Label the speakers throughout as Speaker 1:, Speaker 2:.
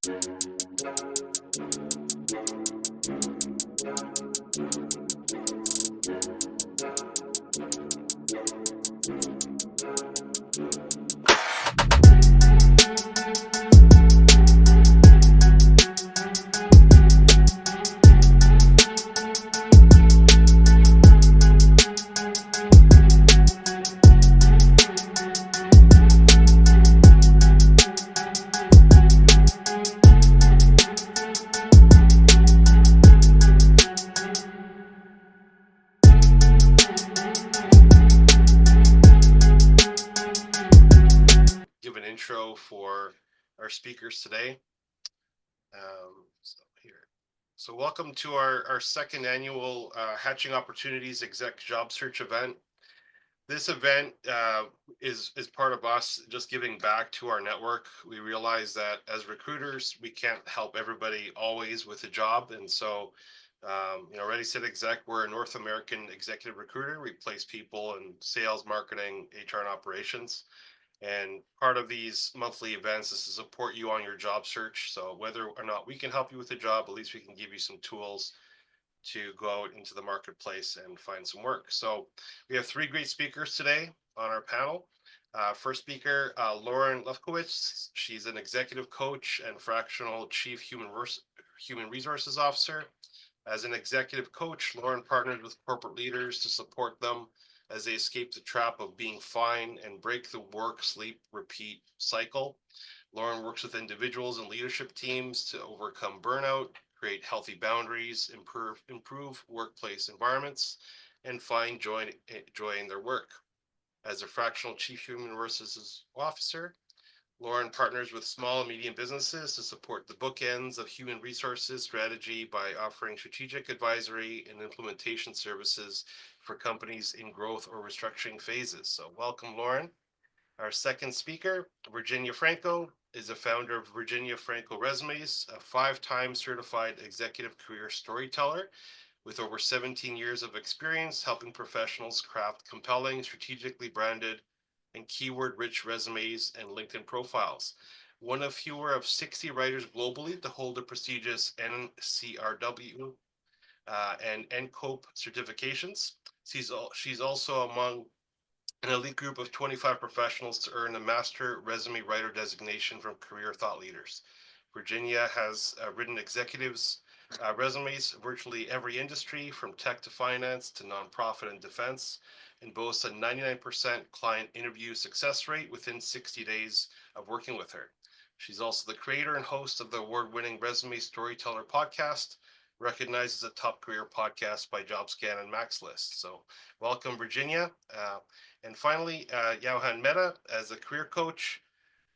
Speaker 1: Give an intro for our speakers today. So welcome to our second annual Hatching Opportunities Exec Job Search event. This event is part of us just giving back to our network. We realize that as recruiters, we can't help everybody always with a job. And so, Ready, Set Exec, we're a North American executive recruiter. We place people in sales, marketing, HR, and operations. And part of these monthly events is to support you on your job search. So whether or not we can help you with a job, at least we can give you some tools to go out into the marketplace and find some work. So we have three great speakers today on our panel. First speaker, Lauren Lefkowitz. She's an executive coach and fractional chief human resources officer. As an executive coach, Lauren partners with corporate leaders to support them as they escape the trap of being fine and break the work, sleep, repeat cycle. Lauren works with individuals and leadership teams to overcome burnout, create healthy boundaries, improve workplace environments, and find joy in their work. As a fractional chief human resources officer, Lauren partners with small and medium businesses to support the bookends of human resources strategy by offering strategic advisory and implementation services for companies in growth or restructuring phases. So welcome, Lauren. Our second speaker, Virginia Franco, is a founder of Virginia Franco Resumes, a 5-time certified executive career storyteller with over 17 years of experience helping professionals craft compelling, strategically branded, and keyword-rich resumes and LinkedIn profiles. One of fewer of 60 writers globally to hold the prestigious NCRW and NCOPE certifications. She's also among an elite group of 25 professionals to earn a Master Resume Writer designation from Career Thought Leaders. Virginia has written executives' resumes virtually every industry, from tech to finance to nonprofit and defense, and boasts a 99% client interview success rate within 60 days of working with her. She's also the creator and host of the award-winning Resume Storyteller podcast, recognized as a top career podcast by JobScan and MaxList. So welcome, Virginia. And finally, Yauhan Mehta, as a career coach.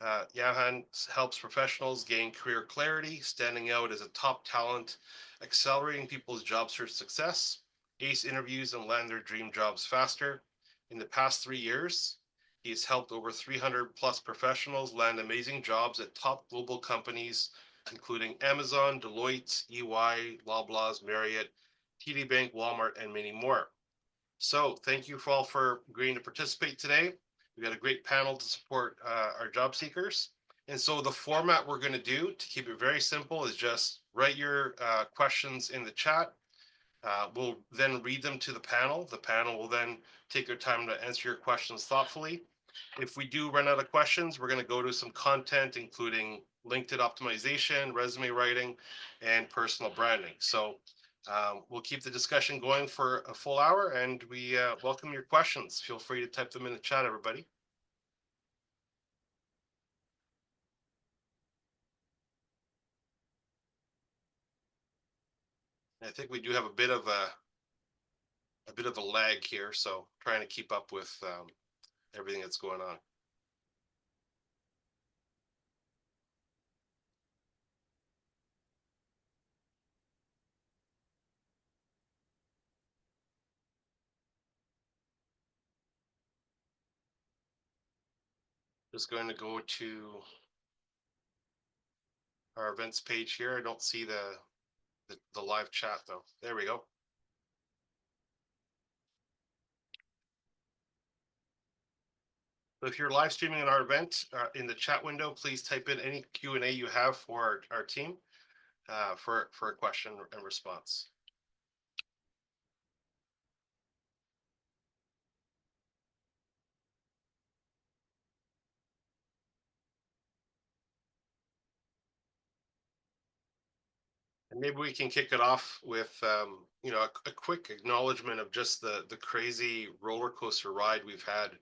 Speaker 1: Yauhan helps professionals gain career clarity, standing out as a top talent, accelerating people's job search success, ace interviews, and land their dream jobs faster. In the past 3 years, he has helped over 300 plus professionals land amazing jobs at top global companies, including Amazon, Deloitte, EY, Loblaws, Marriott, TD Bank, Walmart, and many more. So thank you all for agreeing to participate today. We've got a great panel to support our job seekers. And so the format we're going to do to keep it very simple is just write your questions in the chat. We'll then read them to the panel. The panel will then take their time to answer your questions thoughtfully. If we do run out of questions, we're going to go to some content, including LinkedIn optimization, resume writing, and personal branding. So we'll keep the discussion going for a full hour, and we welcome your questions. Feel free to type them in the chat, everybody. I think we do have a bit of a lag here, so trying to keep up with everything that's going on. Just going to go to our events page here. I don't see the live chat though. There we go. So if you're live streaming our event in the chat window, please type in any Q&A you have for our team for a question and response. And maybe we can kick it off with a quick acknowledgement of just the crazy roller coaster ride we've had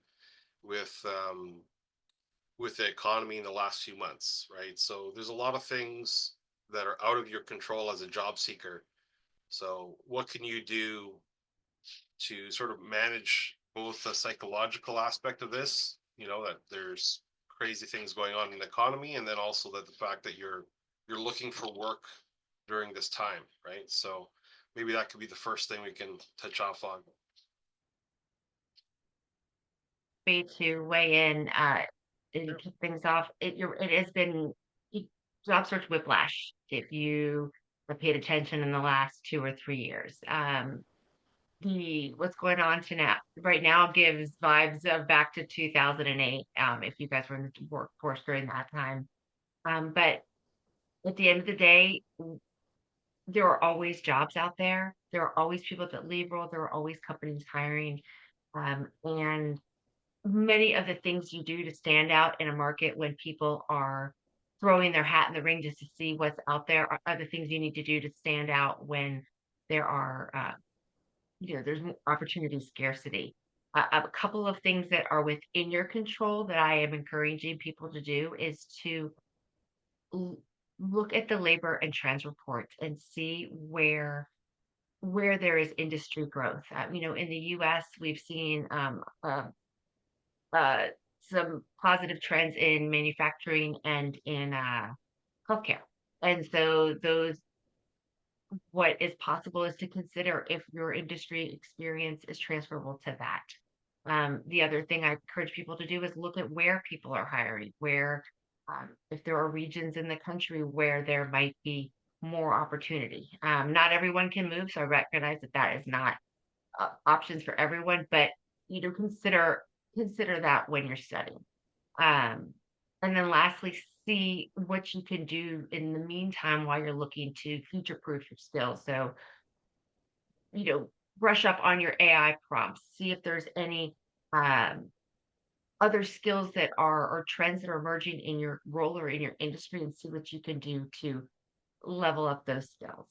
Speaker 1: with the economy in the last few months, right? So there's a lot of things that are out of your control as a job seeker. So what can you do to sort of manage both the psychological aspect of this, that there's crazy things going on in the economy, and then also that the fact that you're looking for work during this time, right? So maybe that could be the first thing we can touch off on.
Speaker 2: Me to weigh in and kick things off. It has been job search whiplash if you have paid attention in the last 2 or 3 years. What's going on to now right now gives vibes of back to 2008. If you guys were in the workforce during that time, but at the end of the day, there are always jobs out there. There are always people that leave roles. There are always companies hiring, and many of the things you do to stand out in a market when people are throwing their hat in the ring just to see what's out there are the things you need to do to stand out when there are there's opportunity scarcity. A couple of things that are within your control that I am encouraging people to do is to look at the labor and trends reports and see where there is industry growth. In the U.S., we've seen uh, some positive trends in manufacturing and in healthcare. And so what is possible is to consider if your industry experience is transferable to that. The other thing I encourage people to do is look at where people are hiring, if there are regions in the country where there might be more opportunity. Not everyone can move, so I recognize that is not options for everyone, but consider that when you're studying. And then lastly, see what you can do in the meantime while you're looking to future proof your skills. So, brush up on your AI prompts, see if there's any um, other skills that are or trends that are emerging in your role or in your industry, and see what you can do to level up those skills.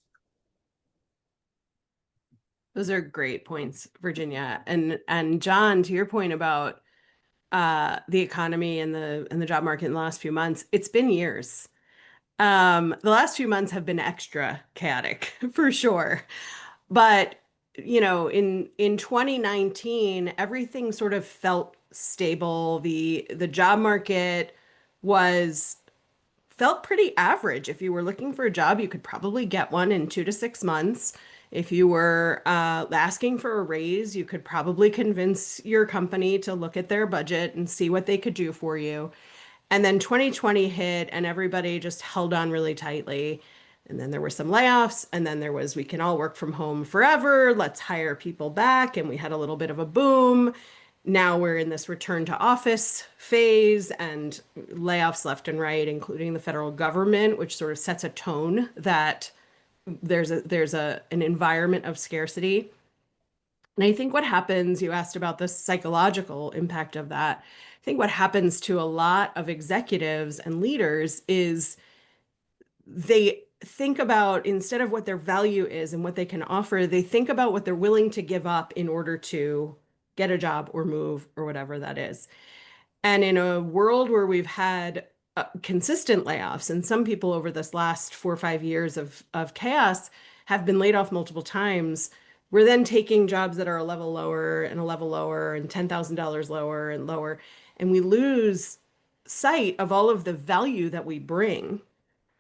Speaker 3: Those are great points, Virginia. And John, to your point about the economy and the job market in the last few months, it's been years. The last few months have been extra chaotic for sure. But in 2019, everything sort of felt stable. The job market was felt pretty average. If you were looking for a job, you could probably get one in 2 to 6 months. If you were asking for a raise, you could probably convince your company to look at their budget and see what they could do for you. And then 2020 hit and everybody just held on really tightly. And then there were some layoffs, and then there was, we can all work from home forever. Let's hire people back. And we had a little bit of a boom. Now we're in this return to office phase and layoffs left and right, including the federal government, which sort of sets a tone that there's an environment of scarcity. And I think what happens, you asked about the psychological impact of that. I think what happens to a lot of executives and leaders is they think about, instead of what their value is and what they can offer, they think about what they're willing to give up in order to get a job or move or whatever that is. And in a world where we've had consistent layoffs, and some people over this last 4 or 5 years of chaos have been laid off multiple times, we're then taking jobs that are a level lower and a level lower and $10,000 lower and lower. And we lose sight of all of the value that we bring.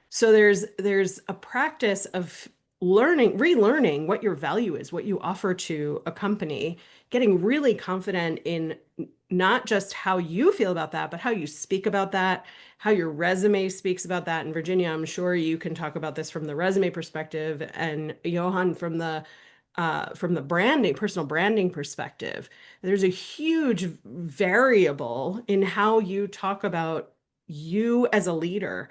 Speaker 3: So there's a practice of relearning what your value is, what you offer to a company, getting really confident in not just how you feel about that, but how you speak about that, how your resume speaks about that. And Virginia, I'm sure you can talk about this from the resume perspective, and Yauhan from the from the branding, personal branding perspective, there's a huge variable in how you talk about you as a leader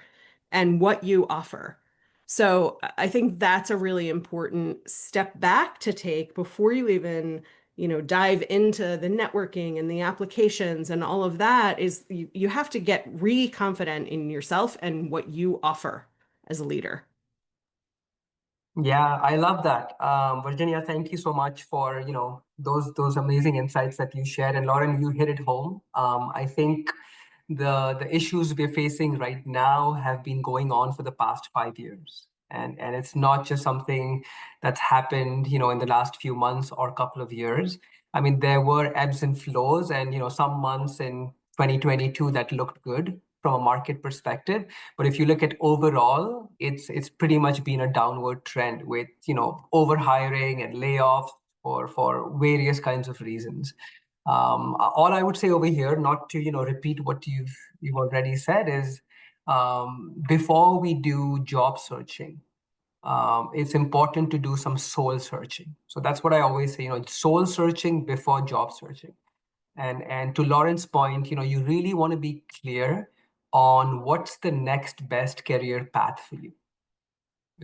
Speaker 3: and what you offer. So I think that's a really important step back to take before you even, dive into the networking and the applications and all of that. Is you have to get re-confident in yourself and what you offer as a leader.
Speaker 4: Yeah, I love that. Virginia, thank you so much for, those amazing insights that you shared. And Lauren, you hit it home. I think the issues we're facing right now have been going on for the past 5 years. And it's not just something that's happened, in the last few months or couple of years. I mean, there were ebbs and flows, and some months in 2022 that looked good from a market perspective. But if you look at overall, it's pretty much been a downward trend with, overhiring and layoffs for various kinds of reasons. All I would say over here, not to repeat what you've already said, is before we do job searching, it's important to do some soul searching. So that's what I always say, soul searching before job searching. And to Lauren's point, you really want to be clear on what's the next best career path for you,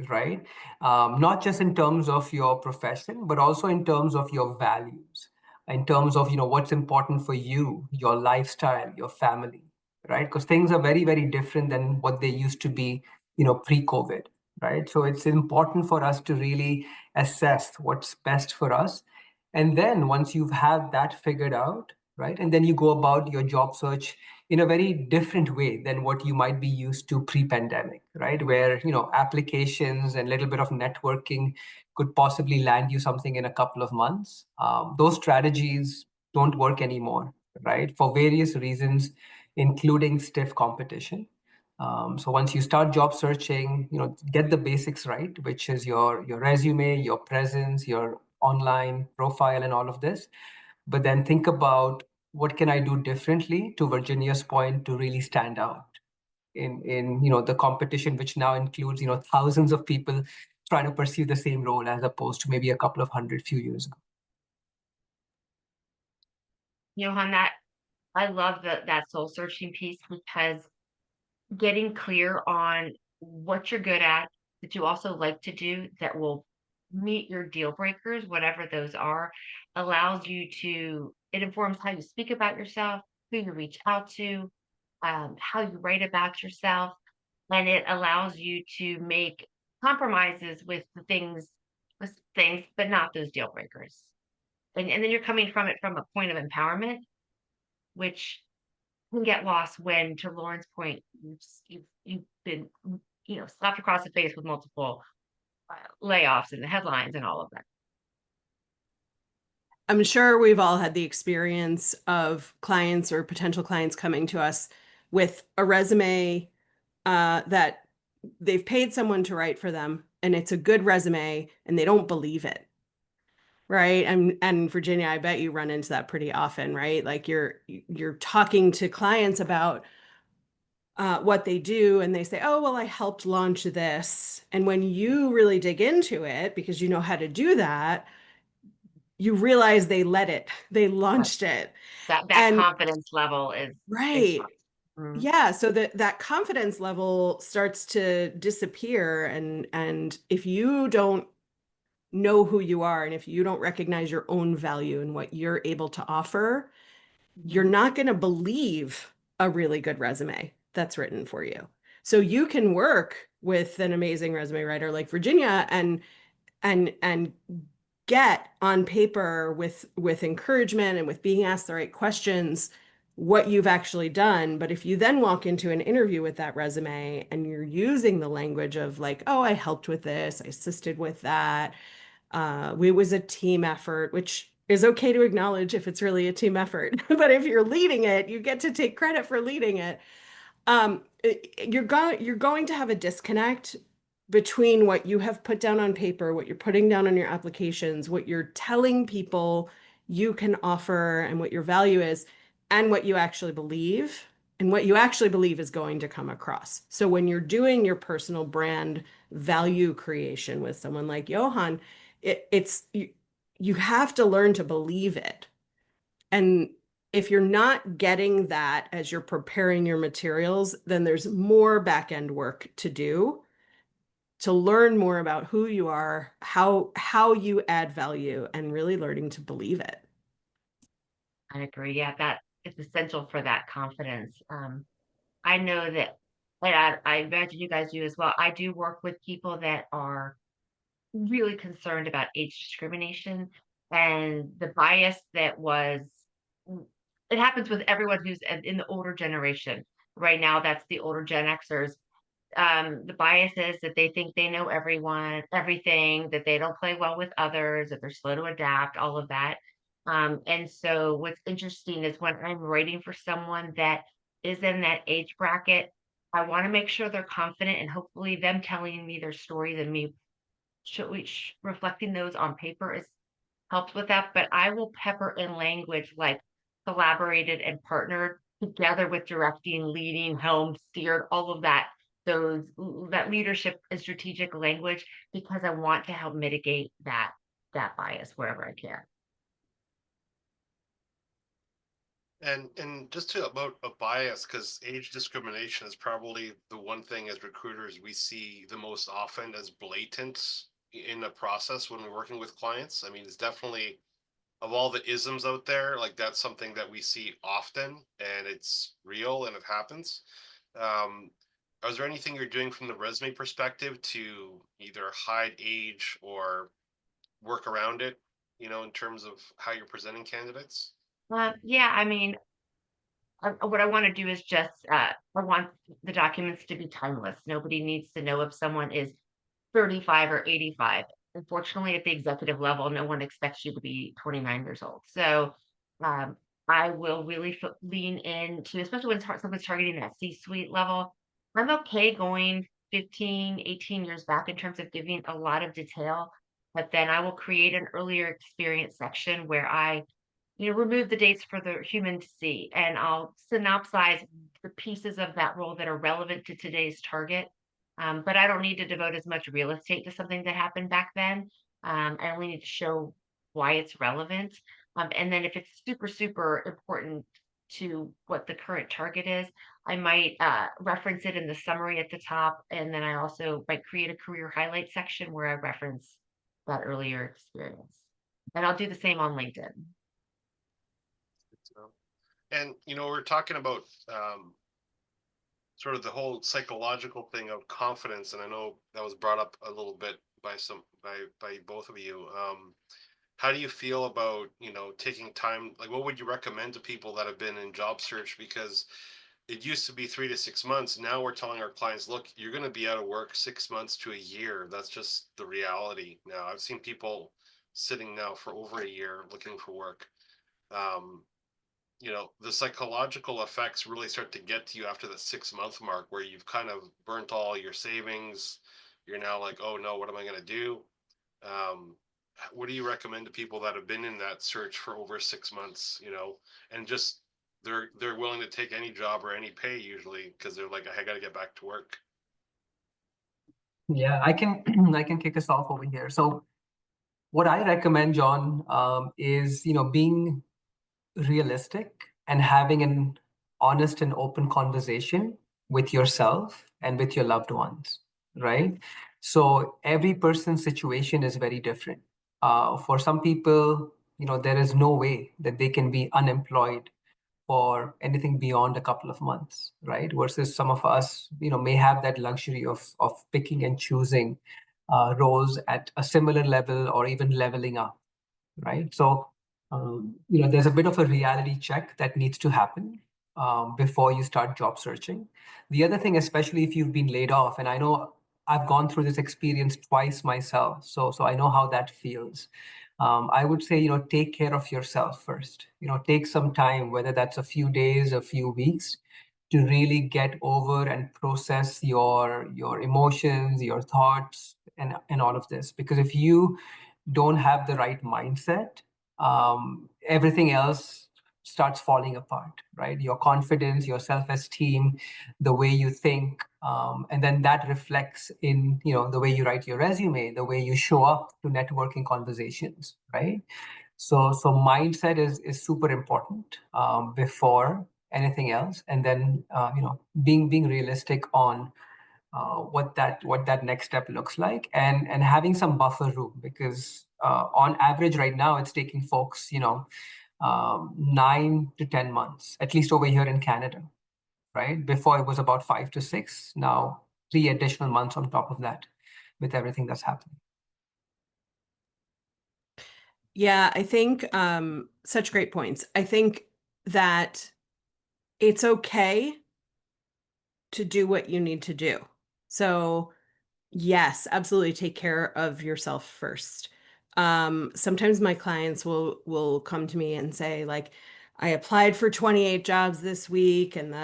Speaker 4: right? Not just in terms of your profession, but also in terms of your values, in terms of what's important for you, your lifestyle, your family, right? Because things are very, very different than what they used to be, pre-COVID, right? So it's important for us to really assess what's best for us. And then once you've had that figured out, right, and then you go about your job search in a very different way than what you might be used to pre-pandemic, right? Where, applications and a little bit of networking could possibly land you something in a couple of months. Those strategies don't work anymore, right? For various reasons, including stiff competition. So once you start job searching, get the basics right, which is your resume, your presence, your online profile, and all of this. But then think about, what can I do differently, to Virginia's point, to really stand out in the competition, which now includes thousands of people trying to pursue the same role, as opposed to maybe a couple of hundred few years ago.
Speaker 2: Johan, that I love that soul searching piece, because getting clear on what you're good at, that you also like to do, that will meet your deal breakers, whatever those are, allows you to, it informs how you speak about yourself, who you reach out to, how you write about yourself, and it allows you to make compromises with things, but not those deal breakers. And then you're coming from it from a point of empowerment, which can get lost when, to Lauren's point, you've been slapped across the face with multiple layoffs and the headlines and all of that.
Speaker 3: I'm sure we've all had the experience of clients or potential clients coming to us with a resume that they've paid someone to write for them, and it's a good resume, and they don't believe it. Right. And Virginia, I bet you run into that pretty often, right? Like you're talking to clients about what they do, and they say, oh, well, I helped launch this. And when you really dig into it, because you know how to do that, you realize they launched it.
Speaker 2: That
Speaker 3: And
Speaker 2: confidence level is
Speaker 3: right.
Speaker 2: Mhm.
Speaker 3: Yeah. So that confidence level starts to disappear. And if you don't know who you are, and if you don't recognize your own value and what you're able to offer, you're not going to believe a really good resume that's written for you. So you can work with an amazing resume writer like Virginia and get on paper with encouragement and with being asked the right questions what you've actually done. But if you then walk into an interview with that resume and you're using the language of like, oh, I helped with this, I assisted with that, it was a team effort, which is okay to acknowledge if it's really a team effort. But if you're leading it, you get to take credit for leading it. You're going to have a disconnect between what you have put down on paper, what you're putting down on your applications, what you're telling people you can offer and what your value is, and what you actually believe. And what you actually believe is going to come across. So when you're doing your personal brand value creation with someone like Yauhan, it's you have to learn to believe it. And if you're not getting that as you're preparing your materials, then there's more back end work to do to learn more about who you are, how you add value, and really learning to believe it.
Speaker 2: I agree. Yeah, that it's essential for that confidence. I know that, and I imagine you guys do as well. I do work with people that are really concerned about age discrimination and the bias that was, it happens with everyone who's in the older generation. Right now, that's the older Gen Xers. The bias is that they think they know everything, that they don't play well with others, that they're slow to adapt, all of that. And so what's interesting is when I'm writing for someone that is in that age bracket, I want to make sure they're confident and hopefully them telling me their stories and me reflecting those on paper is helps with that. But I will pepper in language like collaborated and partnered together with directing, leading, helm, steered, all of that. That leadership and strategic language because I want to help mitigate that bias wherever I can.
Speaker 1: And just to about a bias, because age discrimination is probably the one thing as recruiters we see the most often as blatant in the process when we're working with clients. I mean, it's definitely of all the isms out there, like that's something that we see often and it's real and it happens. Um, is there anything you're doing from the resume perspective to either hide age or work around it, in terms of how you're presenting candidates?
Speaker 2: Yeah, I mean, what I want to do is just I want the documents to be timeless. Nobody needs to know if someone is 35 or 85. Unfortunately, at the executive level, no one expects you to be 29 years old. So um, I will really lean into, especially when someone's targeting that C-suite level. I'm okay going 15, 18 years back in terms of giving a lot of detail, but then I will create an earlier experience section where I remove the dates for the human to see, and I'll synopsize the pieces of that role that are relevant to today's target. But I don't need to devote as much real estate to something that happened back then. I only need to show why it's relevant. And then if it's super, super important to what the current target is, I might reference it in the summary at the top. And then I also might create a career highlight section where I reference that earlier experience. And I'll do the same on LinkedIn.
Speaker 1: And we're talking about sort of the whole psychological thing of confidence, and I know that was brought up a little bit by both of you. How do you feel about taking time? Like, what would you recommend to people that have been in job search? Because it used to be 3 to 6 months. Now we're telling our clients, look, you're going to be out of work 6 months to a year. That's just the reality now. I've seen people sitting now for over a year looking for work. The psychological effects really start to get to you after the 6 month mark, where you've kind of burnt all your savings. You're now like, oh no, what am I going to do? What do you recommend to people that have been in that search for over 6 months, and just they're willing to take any job or any pay usually because they're like, I got to get back to work?
Speaker 4: Yeah, I can I can kick us off over here. So what I recommend, John, is being realistic and having an honest and open conversation with yourself and with your loved ones, right? So every person's situation is very different. For some people, there is no way that they can be unemployed for anything beyond a couple of months, right? Versus some of us, may have that luxury of picking and choosing roles at a similar level or even leveling up, right? So, there's a bit of a reality check that needs to happen before you start job searching. The other thing, especially if you've been laid off, and I know I've gone through this experience twice myself, so I know how that feels. I would say, take care of yourself first. Take some time, whether that's a few days, a few weeks, to really get over and process your emotions, your thoughts, and all of this. Because if you don't have the right mindset, everything else starts falling apart, right? Your confidence, your self-esteem, the way you think, And then that reflects in, the way you write your resume, the way you show up to networking conversations, right? So mindset is super important before anything else, and then being realistic on what that next step looks like, and having some buffer room, because on average right now it's taking folks 9 to 10 months, at least over here in Canada, right? Before it was about 5 to 6, now 3 additional months on top of that with everything that's happening.
Speaker 3: Yeah, I think such great points. I think that it's okay to do what you need to do. So yes, absolutely take care of yourself first. Sometimes my clients will come to me and say, like, I applied for 28 jobs this week, and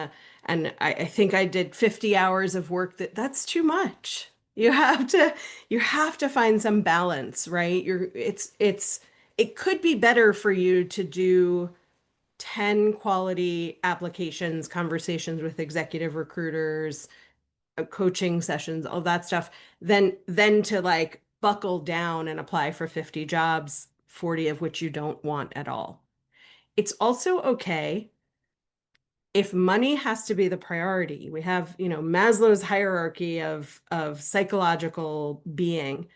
Speaker 3: I think I did 50 hours of work. That's too much. You have to find some balance, right? It could be better for you to do 10 quality applications, conversations with executive recruiters, coaching sessions, all that stuff, then to like buckle down and apply for 50 jobs, 40 of which you don't want at all. It's also okay if money has to be the priority. We have, Maslow's hierarchy of psychological being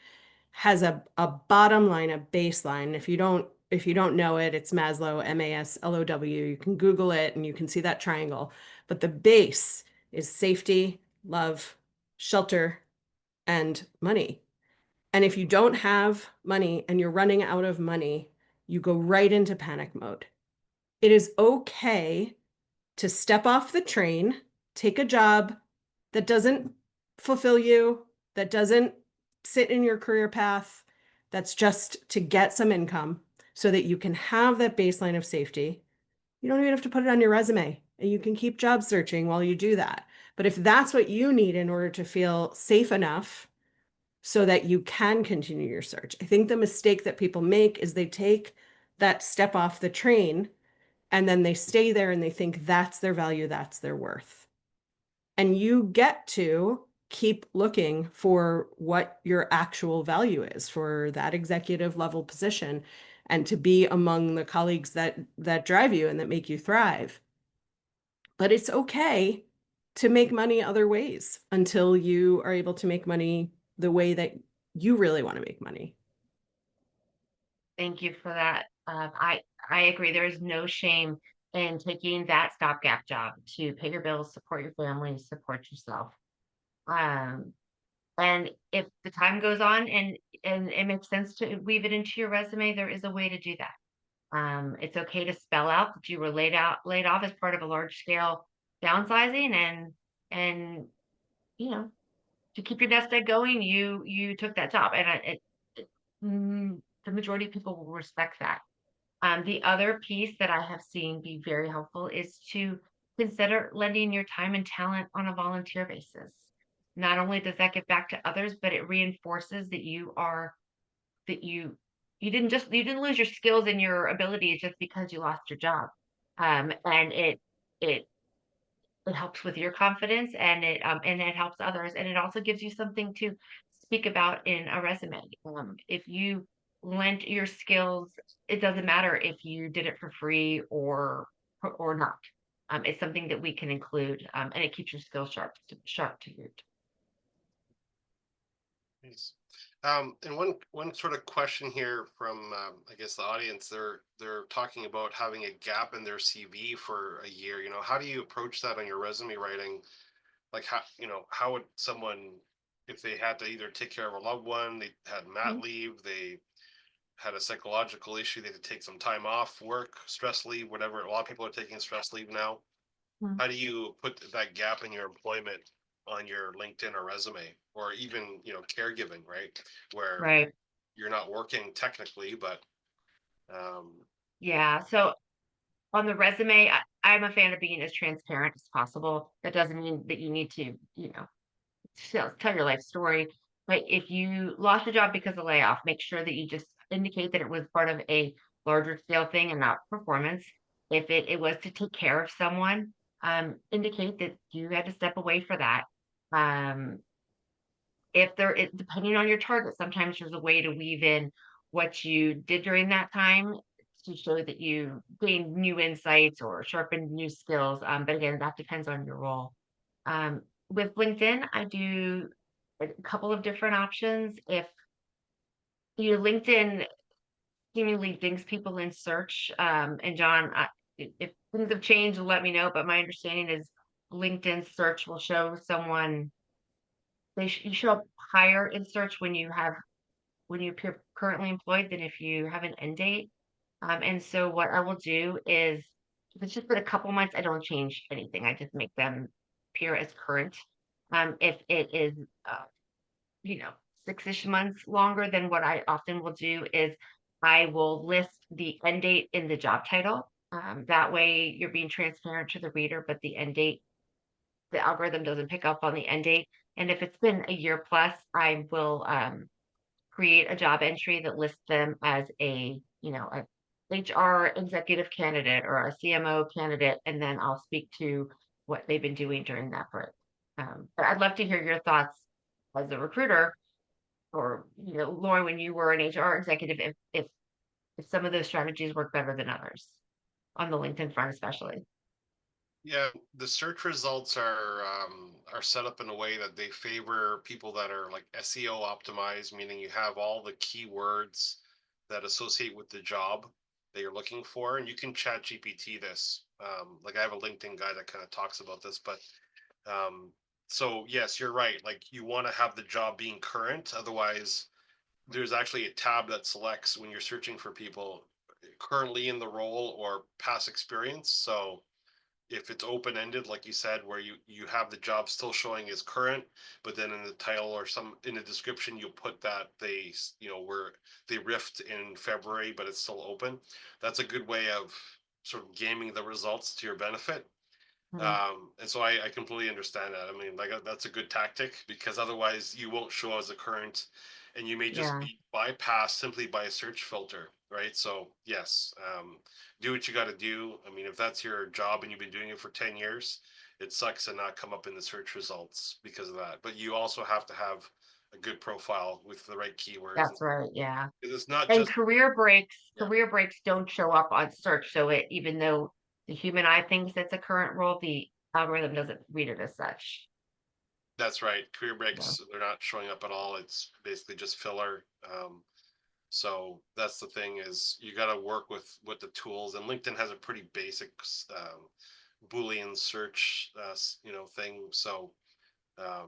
Speaker 3: has a bottom line, a baseline. If you don't know it, it's Maslow, MASLOW. You can Google it and you can see that triangle. But the base is safety, love, shelter, and money. And if you don't have money and you're running out of money, you go right into panic mode. It is okay to step off the train, take a job that doesn't fulfill you, that doesn't sit in your career path, that's just to get some income so that you can have that baseline of safety. You don't even have to put it on your resume, and you can keep job searching while you do that. But if that's what you need in order to feel safe enough so that you can continue your search, I think the mistake that people make is they take that step off the train and then they stay there and they think that's their value, that's their worth. And you get to keep looking for what your actual value is for that executive level position, and to be among the colleagues that drive you and that make you thrive. But it's okay to make money other ways until you are able to make money the way that you really want to make money.
Speaker 2: Thank you for that. I agree. There is no shame in taking that stopgap job to pay your bills, support your family, support yourself. And if the time goes on and it makes sense to weave it into your resume, there is a way to do that. It's okay to spell out that you were laid off as part of a large scale downsizing, and to keep your nest egg going, you took that job, and the majority of people will respect that. The other piece that I have seen be very helpful is to consider lending your time and talent on a volunteer basis. Not only does that give back to others, but it reinforces that you didn't lose your skills and your abilities just because you lost your job. And it helps with your confidence, and it helps others, and it also gives you something to speak about in a resume. If you lent your skills, it doesn't matter if you did it for free or not. It's something that we can include, and it keeps your skills sharp to root.
Speaker 1: Nice. And one sort of question here from I guess the audience, they're talking about having a gap in their CV for a year. How do you approach that on your resume writing? Like how would someone, if they had to either take care of a loved one, they had mat leave, they had a psychological issue, they had to take some time off work, stress leave, whatever. A lot of people are taking stress leave now. How do you put that gap in your employment on your LinkedIn or resume, or even, caregiving, right? Where
Speaker 2: Right.
Speaker 1: you're not working technically, but
Speaker 2: Yeah. So on the resume, I'm a fan of being as transparent as possible. That doesn't mean that you need to, tell your life story. But if you lost your job because of layoff, make sure that you just indicate that it was part of a larger scale thing and not performance. If it was to take care of someone, indicate that you had to step away for that. If depending on your target, sometimes there's a way to weave in what you did during that time to show that you gained new insights or sharpened new skills. But again, that depends on your role. With LinkedIn, I do a couple of different options. If your LinkedIn seemingly dings people in search, and John, if things have changed, let me know. But my understanding is LinkedIn search will show someone you show up higher in search when you appear currently employed than if you have an end date. And so what I will do is, if it's just been a couple months, I don't change anything. I just make them appear as current. If it is, uh, 6-ish months longer, then what I often will do is I will list the end date in the job title. That way you're being transparent to the reader, but the end date, the algorithm doesn't pick up on the end date. And if it's been a year plus, I will create a job entry that lists them as a HR executive candidate or a CMO candidate, and then I'll speak to what they've been doing during that break. But I'd love to hear your thoughts as a recruiter, or Lauren, when you were an HR executive, if some of those strategies work better than others on the LinkedIn front, especially.
Speaker 1: Yeah, the search results are set up in a way that they favor people that are like SEO optimized, meaning you have all the keywords that associate with the job that you're looking for, and you can chat GPT this. Like I have a LinkedIn guy that kind of talks about this, but so yes, you're right. Like you want to have the job being current, otherwise there's actually a tab that selects when you're searching for people currently in the role or past experience. So if it's open-ended, like you said, where you have the job still showing as current, but then in the title or some in the description you'll put that they where they riffed in February but it's still open, that's a good way of sort of gaming the results to your benefit. And so I completely understand that. I mean, like that's a good tactic, because otherwise you won't show as a current, and you may just
Speaker 2: Yeah,
Speaker 1: be bypassed simply by a search filter, right? So yes, do what you got to do. I mean, if that's your job and you've been doing it for 10 years, it sucks to not come up in the search results because of that. But you also have to have a good profile with the right keywords.
Speaker 2: that's right. Yeah.
Speaker 1: It's not
Speaker 2: And
Speaker 1: just yeah.
Speaker 2: career breaks don't show up on search. So even though the human eye thinks it's a current role, the algorithm doesn't read it as such.
Speaker 1: That's right. Career
Speaker 2: Yeah.
Speaker 1: breaks, they're not showing up at all. It's basically just filler. So that's the thing, is you got to work with the tools, and LinkedIn has a pretty basic Boolean search, thing. So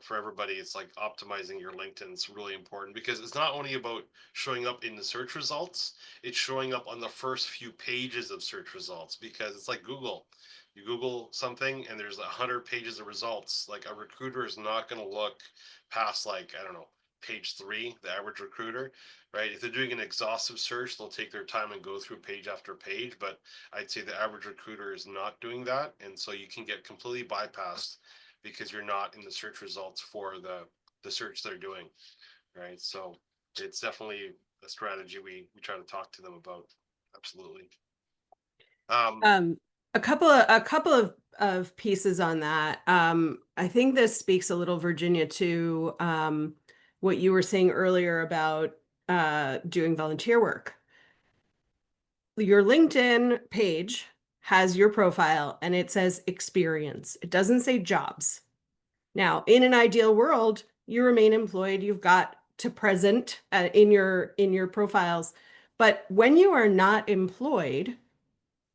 Speaker 1: for everybody, it's like optimizing your LinkedIn is really important, because it's not only about showing up in the search results, it's showing up on the first few pages of search results, because it's like Google. You Google something and there's 100 pages of results. Like a recruiter is not going to look past, like, I don't know, page 3, the average recruiter, right? If they're doing an exhaustive search, they'll take their time and go through page after page, but I'd say the average recruiter is not doing that. And so you can get completely bypassed because you're not in the search results for the search they're doing, right? So it's definitely a strategy we try to talk to them about. Absolutely.
Speaker 3: A couple of pieces on that. I think this speaks a little, Virginia, to what you were saying earlier about doing volunteer work. Your LinkedIn page has your profile and it says experience. It doesn't say jobs. Now, in an ideal world, you remain employed. You've got to present in your profiles. But when you are not employed,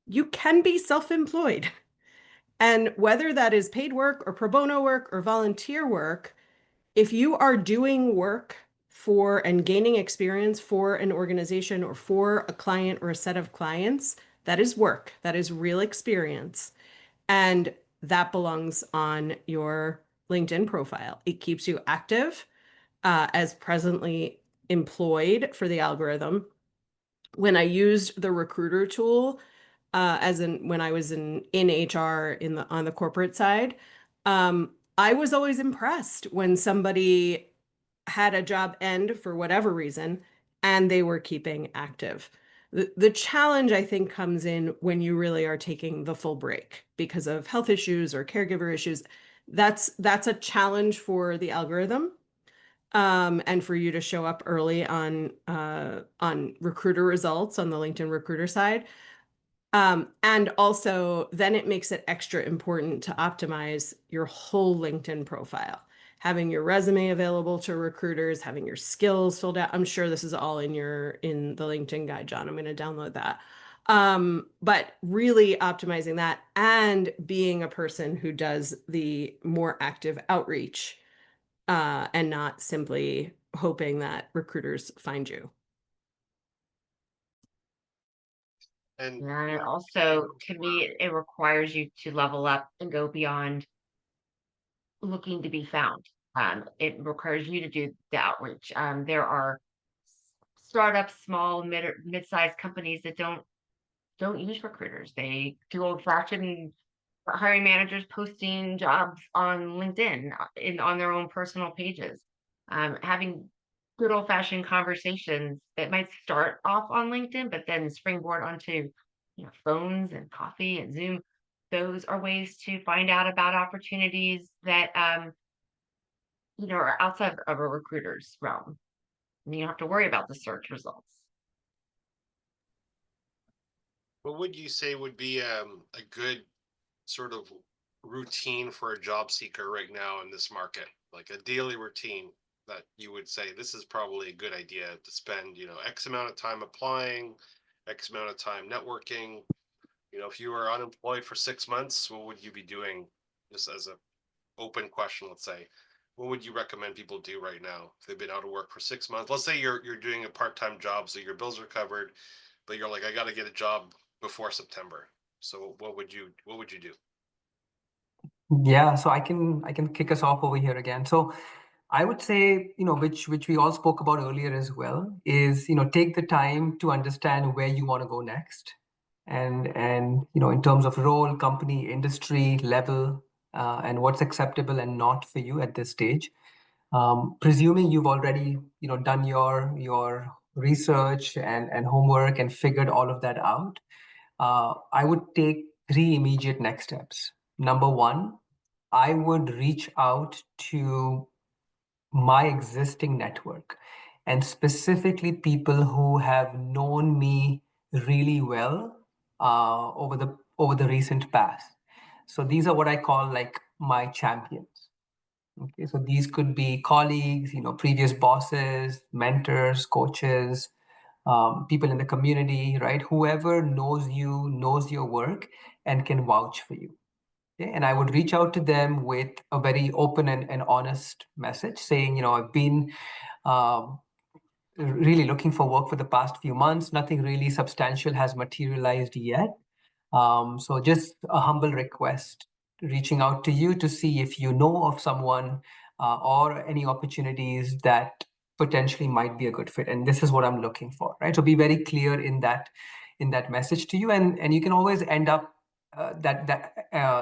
Speaker 3: you can be self-employed. And whether that is paid work or pro bono work or volunteer work, if you are doing work for and gaining experience for an organization or for a client or a set of clients, that is work. That is real experience. And that belongs on your LinkedIn profile. It keeps you active as presently employed for the algorithm. When I used the recruiter tool, when I was in HR on the corporate side, I was always impressed when somebody had a job end for whatever reason and they were keeping active. The challenge, I think, comes in when you really are taking the full break because of health issues or caregiver issues. That's a challenge for the algorithm, and for you to show up early on recruiter results on the LinkedIn recruiter side. And also then it makes it extra important to optimize your whole LinkedIn profile, having your resume available to recruiters, having your skills filled out. I'm sure this is all in the LinkedIn guide, John. I'm going to download that. But really optimizing that and being a person who does the more active outreach, and not simply hoping that recruiters find you.
Speaker 1: And
Speaker 2: And it also, to me, it requires you to level up and go beyond looking to be found. It requires you to do the outreach. There are startups, small, mid-sized companies that don't use recruiters. They do old-fashioned hiring managers posting jobs on LinkedIn on their own personal pages. Having good old-fashioned conversations that might start off on LinkedIn, but then springboard onto phones and coffee and Zoom. Those are ways to find out about opportunities that are outside of a recruiter's realm. And you don't have to worry about the search results.
Speaker 1: what would you say would be a good sort of routine for a job seeker right now in this market, like a daily routine that you would say this is probably a good idea to spend, X amount of time applying, X amount of time networking. If you were unemployed for 6 months, what would you be doing? Just as a open question, let's say, what would you recommend people do right now if they've been out of work for 6 months? Let's say you're doing a part-time job, so your bills are covered, but you're like, I got to get a job before September. So what would you do?
Speaker 4: Yeah, so I can kick us off over here again. So I would say, which we all spoke about earlier as well, is, take the time to understand where you want to go next. And in terms of role, company, industry, level, and what's acceptable and not for you at this stage. Presuming you've already, done your research and homework and figured all of that out, I would take 3 immediate next steps. Number 1, I would reach out to my existing network, and specifically people who have known me really well over the recent past. So these are what I call like my champions. Okay, so these could be colleagues, previous bosses, mentors, coaches, people in the community, right? Whoever knows you, knows your work, and can vouch for you. Okay? And I would reach out to them with a very open and honest message saying, I've been um, really looking for work for the past few months. Nothing really substantial has materialized yet. So just a humble request, reaching out to you to see if you know of someone or any opportunities that potentially might be a good fit. And this is what I'm looking for, right? So be very clear in that message to you, and you can always end up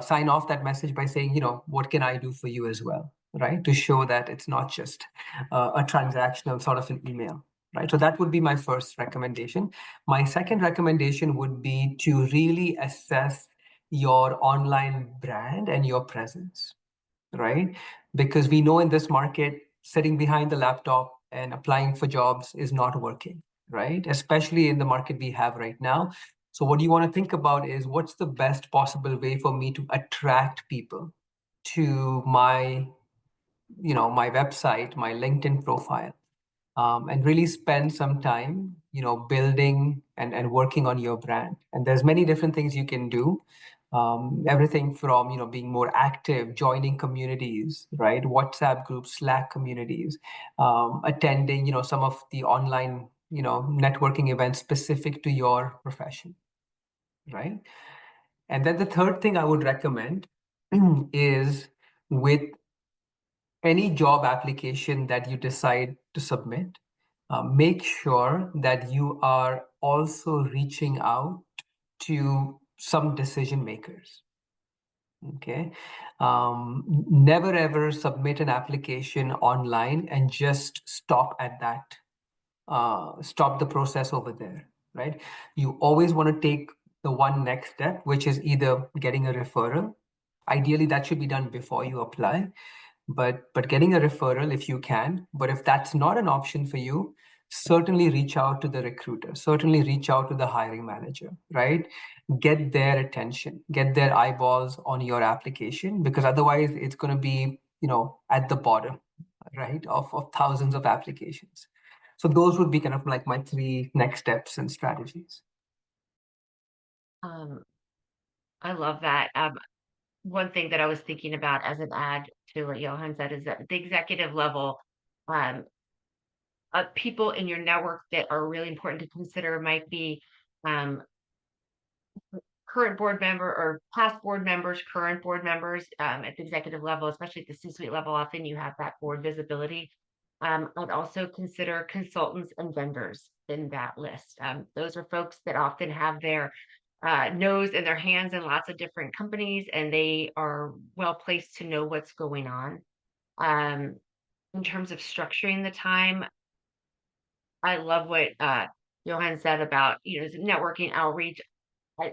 Speaker 4: sign off that message by saying, what can I do for you as well, right? To show that it's not just a transactional sort of an email, right? So that would be my first recommendation. My second recommendation would be to really assess your online brand and your presence, right? Because we know in this market, sitting behind the laptop and applying for jobs is not working, right? Especially in the market we have right now. So what you want to think about is what's the best possible way for me to attract people to my, my website, my LinkedIn profile, and really spend some time, building and working on your brand. And there's many different things you can do. Everything from, being more active, joining communities, right? WhatsApp groups, Slack communities, attending, some of the online, networking events specific to your profession, right? And then the third thing I would recommend is with any job application that you decide to submit, make sure that you are also reaching out to some decision makers. Okay. Never ever submit an application online and just stop at that, stop the process over there, right? You always want to take the one next step, which is either getting a referral Ideally, that should be done before you apply. But getting a referral if you can. But if that's not an option for you, certainly reach out to the recruiter. Certainly reach out to the hiring manager, right? Get their attention, get their eyeballs on your application, because otherwise it's going to be, at the bottom, right, of thousands of applications. So those would be kind of like my 3 next steps and strategies.
Speaker 2: I love that. One thing that I was thinking about as an add to what Johan said is that at the executive level, um, people in your network that are really important to consider might be um, current board member or past board members, current board members at the executive level, especially at the C-suite level. Often you have that board visibility. I'd also consider consultants and vendors in that list. Those are folks that often have their nose and their hands in lots of different companies, and they are well placed to know what's going on. In terms of structuring the time, I love what Johan said about networking outreach.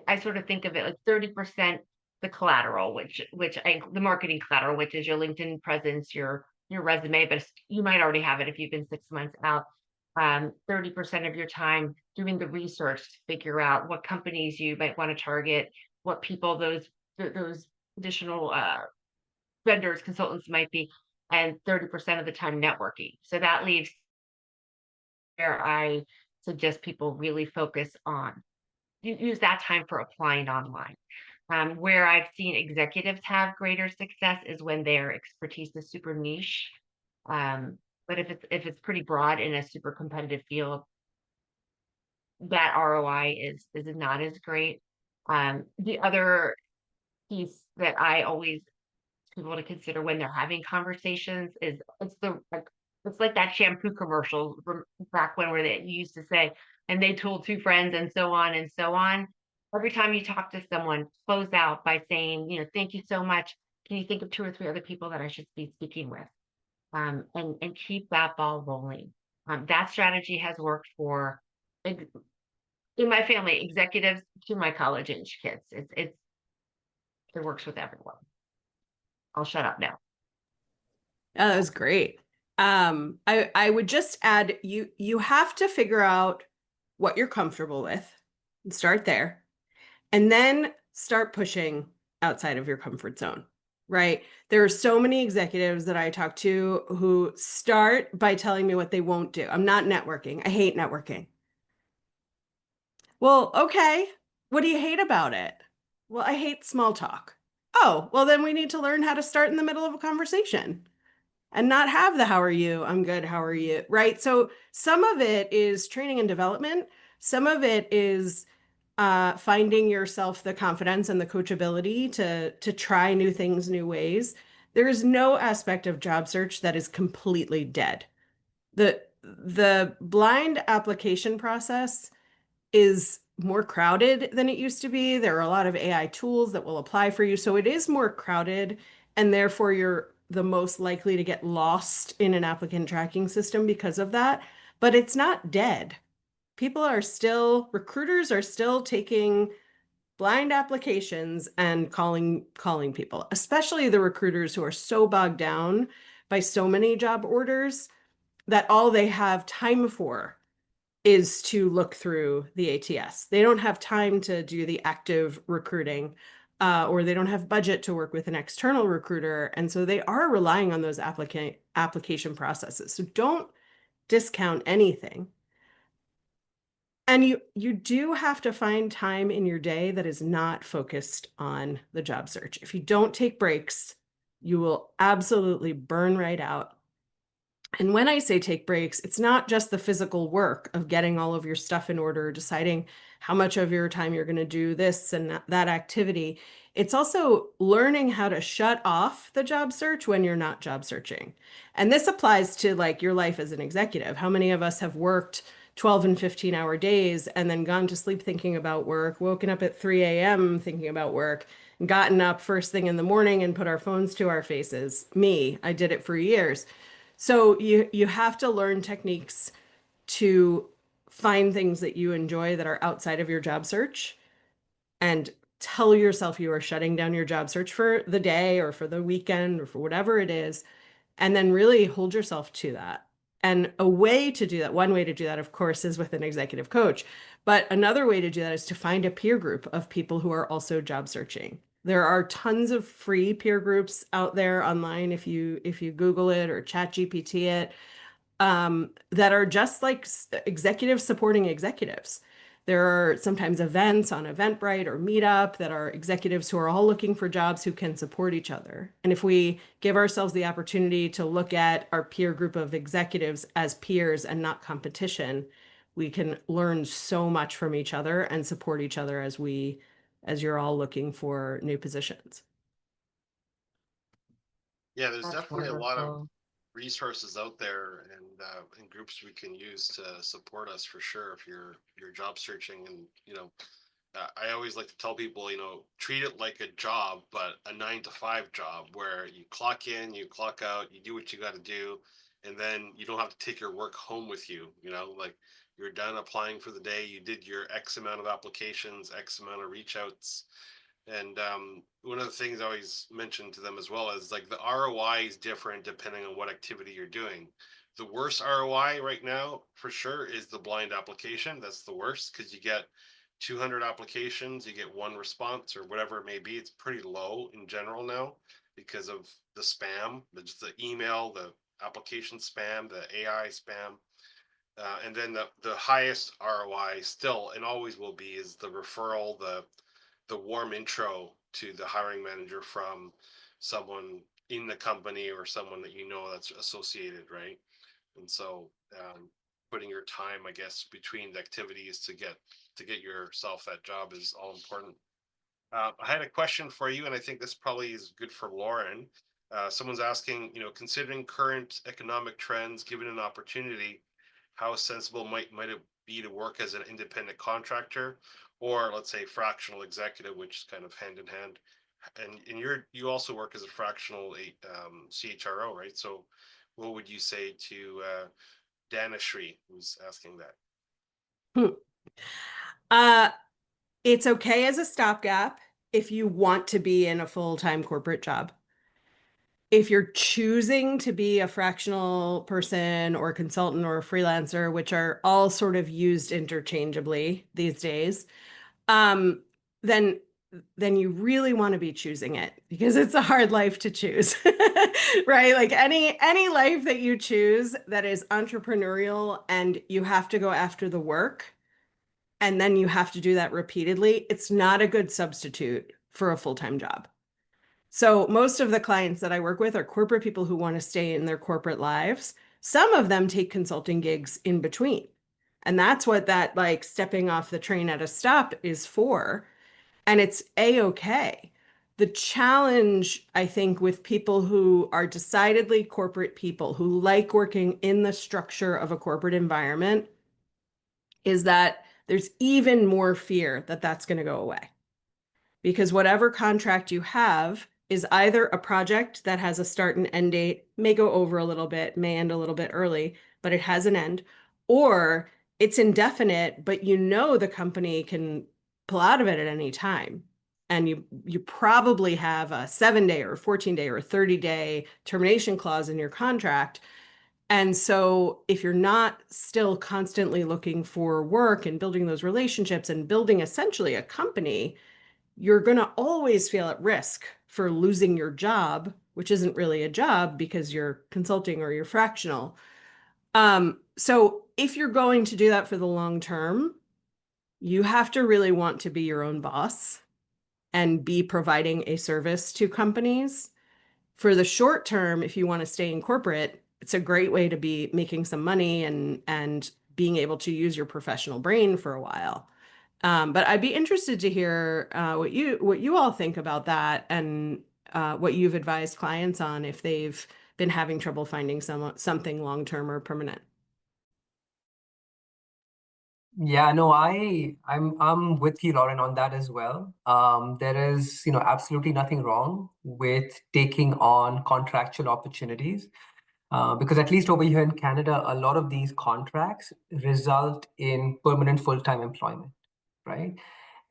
Speaker 2: I sort of think of it like 30% the collateral, the marketing collateral, which is your LinkedIn presence, your resume, but you might already have it if you've been 6 months out. 30% of your time doing the research to figure out what companies you might want to target, what people those additional vendors, consultants might be, and 30% of the time networking. So that leaves where I suggest people really focus on use that time for applying online. Where I've seen executives have greater success is when their expertise is super niche. But if it's pretty broad in a super competitive field, that ROI is not as great. The other piece that I always people to consider when they're having conversations is it's like that shampoo commercial from back when where they used to say, and they told 2 friends and so on and so on. Every time you talk to someone, close out by saying, thank you so much. Can you think of 2 or 3 other people that I should be speaking with? And keep that ball rolling. That strategy has worked for in my family, executives to my college age kids. It works with everyone. I'll shut up now.
Speaker 3: Oh, that was great. I would just add, you have to figure out what you're comfortable with and start there, and then start pushing outside of your comfort zone, right? There are so many executives that I talk to who start by telling me what they won't do. I'm not networking. I hate networking. Well, okay. What do you hate about it? Well, I hate small talk. Oh, well, then we need to learn how to start in the middle of a conversation and not have the how are you, I'm good, how are you, right? So some of it is training and development. Some of it is finding yourself the confidence and the coachability to try new things, new ways. There is no aspect of job search that is completely dead. The blind application process is more crowded than it used to be. There are a lot of AI tools that will apply for you. So it is more crowded, and therefore you're the most likely to get lost in an applicant tracking system because of that. But it's not dead. Recruiters are still taking blind applications and calling people, especially the recruiters who are so bogged down by so many job orders that all they have time for is to look through the ATS. They don't have time to do the active recruiting, or they don't have budget to work with an external recruiter. And so they are relying on those application processes. So don't discount anything. And you do have to find time in your day that is not focused on the job search. If you don't take breaks, you will absolutely burn right out. And when I say take breaks, it's not just the physical work of getting all of your stuff in order, deciding how much of your time you're going to do this and that activity. It's also learning how to shut off the job search when you're not job searching. And this applies to like your life as an executive. How many of us have worked 12 and 15-hour days and then gone to sleep thinking about work, woken up at 3 a.m. thinking about work, and gotten up first thing in the morning and put our phones to our faces? Me, I did it for years. So you have to learn techniques to find things that you enjoy that are outside of your job search and tell yourself you are shutting down your job search for the day or for the weekend or for whatever it is, and then really hold yourself to that. And a way to do that, one way to do that, of course, is with an executive coach. But another way to do that is to find a peer group of people who are also job searching. There are tons of free peer groups out there online if you Google it or chat GPT it, that are just like executives supporting executives. There are sometimes events on Eventbrite or Meetup that are executives who are all looking for jobs who can support each other. And if we give ourselves the opportunity to look at our peer group of executives as peers and not competition, we can learn so much from each other and support each other as you're all looking for new positions.
Speaker 1: Yeah, there's
Speaker 2: That's
Speaker 1: definitely a lot of
Speaker 2: wonderful.
Speaker 1: resources out there and groups we can use to support us for sure if you're job searching. And I always like to tell people, treat it like a job, but a 9 to 5 job where you clock in, you clock out, you do what you got to do, and then you don't have to take your work home with you. Like you're done applying for the day, you did your X amount of applications, X amount of reach outs. And one of the things I always mention to them as well is like the ROI is different depending on what activity you're doing. The worst ROI right now for sure is the blind application. That's the worst because you get 200 applications, you get 1 response or whatever it may be. It's pretty low in general now because of the spam, just the email, the application spam, the AI spam. And then the highest ROI still and always will be is the referral, the warm intro to the hiring manager from someone in the company or someone that that's associated, right? And so putting your time, I guess, between the activities to get yourself that job is all important. I had a question for you, and I think this probably is good for Lauren. Someone's asking, considering current economic trends, given an opportunity, how sensible might it be to work as an independent contractor, or let's say fractional executive, which is kind of hand in hand. And you also work as a fractional CHRO, right? So, what would you say to Danashri, who's asking that?
Speaker 3: It's okay as a stopgap if you want to be in a full-time corporate job. If you're choosing to be a fractional person or consultant or a freelancer, which are all sort of used interchangeably these days, then you really want to be choosing it because it's a hard life to choose, right? Like any life that you choose that is entrepreneurial and you have to go after the work and then you have to do that repeatedly, it's not a good substitute for a full-time job. So most of the clients that I work with are corporate people who want to stay in their corporate lives. Some of them take consulting gigs in between. And that's what that like stepping off the train at a stop is for. And it's a-okay. The challenge, I think, with people who are decidedly corporate people who like working in the structure of a corporate environment is that there's even more fear that that's going to go away. Because whatever contract you have is either a project that has a start and end date, may go over a little bit, may end a little bit early, but it has an end, or it's indefinite, but the company can pull out of it at any time. And you probably have a 7-day or 14-day or 30-day termination clause in your contract. And so if you're not still constantly looking for work and building those relationships and building essentially a company, you're going to always feel at risk for losing your job, which isn't really a job because you're consulting or you're fractional. So if you're going to do that for the long term, you have to really want to be your own boss and be providing a service to companies. For the short term, if you want to stay in corporate, it's a great way to be making some money and being able to use your professional brain for a while. But I'd be interested to hear what you all think about that and what you've advised clients on if they've been having trouble finding something long-term or permanent.
Speaker 4: Yeah, no, I'm with you, Lauren, on that as well. There is, absolutely nothing wrong with taking on contractual opportunities. Because at least over here in Canada, a lot of these contracts result in permanent full-time employment, right?